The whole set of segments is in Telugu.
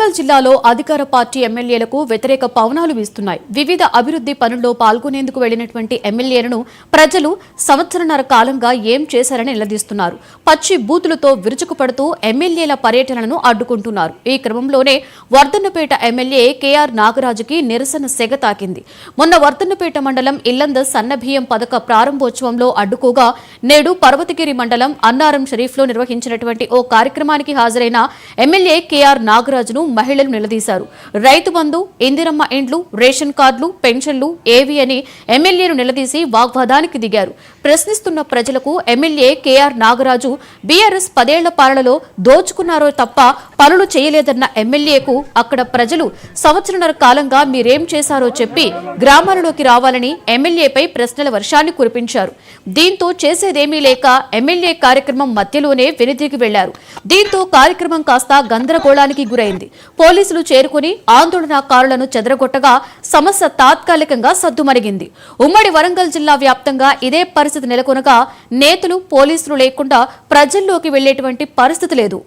వరంగల్ జిల్లాలో అధికార పార్టీ ఎమ్మెల్యేలకు వ్యతిరేక పవనాలు వీస్తున్నాయి. వివిధ అభివృద్ధి పనుల్లో పాల్గొనేందుకు వెళ్లినటువంటి ఎమ్మెల్యేలను ప్రజలు సంవత్సరన్నర కాలంగా ఏం చేశారని నిలదీస్తున్నారు. పచ్చి బూతులతో విరుచుకుపడుతూ ఎమ్మెల్యేల పర్యటనను అడ్డుకుంటున్నారు. ఈ క్రమంలోనే వర్ధన్నపేట ఎమ్మెల్యే కేఆర్ నాగరాజుకి నిరసన సెగ తాకింది. మొన్న వర్ధన్నపేట మండలం ఇల్లంద సన్నబియ్యం పథక ప్రారంభోత్సవంలో అడ్డుకోగా నేడు పర్వతగిరి మండలం అన్నారం షరీఫ్లో నిర్వహించినటువంటి ఓ కార్యక్రమానికి హాజరైన ఎమ్మెల్యే కేఆర్ నాగరాజును మహిళలు నిలదీశారు. రైతు బంధు, ఇందిరమ్మ ఇండ్లు, రేషన్ కార్డులు, పెన్షన్లు ఏవి అని ఎమ్మెల్యేను నిలదీసి వాగ్వాదానికి దిగారు. ప్రశ్నిస్తున్న ప్రజలకు ఎమ్మెల్యే కేఆర్ నాగరాజు బీఆర్ఎస్ 10 ఏళ్ల పాలనలో దోచుకున్నారో తప్ప పనులు చేయలేదన్న ఎమ్మెల్యేకు అక్కడ ప్రజలు సంవత్సరన్నర కాలంగా మీరేం చేశారో చెప్పి గ్రామాలలోకి రావాలని ఎమ్మెల్యేపై ప్రశ్నల వర్షాన్ని కురిపించారు. దీంతో చేసేదేమీ లేక ఎమ్మెల్యే కార్యక్రమం మధ్యలోనే వెనుదిరిగి వెళ్లారు. దీంతో కార్యక్రమం కాస్త గందరగోళానికి గురైంది. పోలీసులు చేరుకుని ఆందోళనకారులను చెదరగొట్టగా సమస్య తాత్కాలికంగా సద్దుమణిగింది. ఉమ్మడి వరంగల్ జిల్లా వ్యాప్తంగా ఇదే పరిస్థితి నెలకొనగా నేతలు, పోలీసులు లేకుండా ప్రజల్లోకి వెళ్లేటువంటి పరిస్థితి లేదు.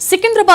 సికింద్రాబాద్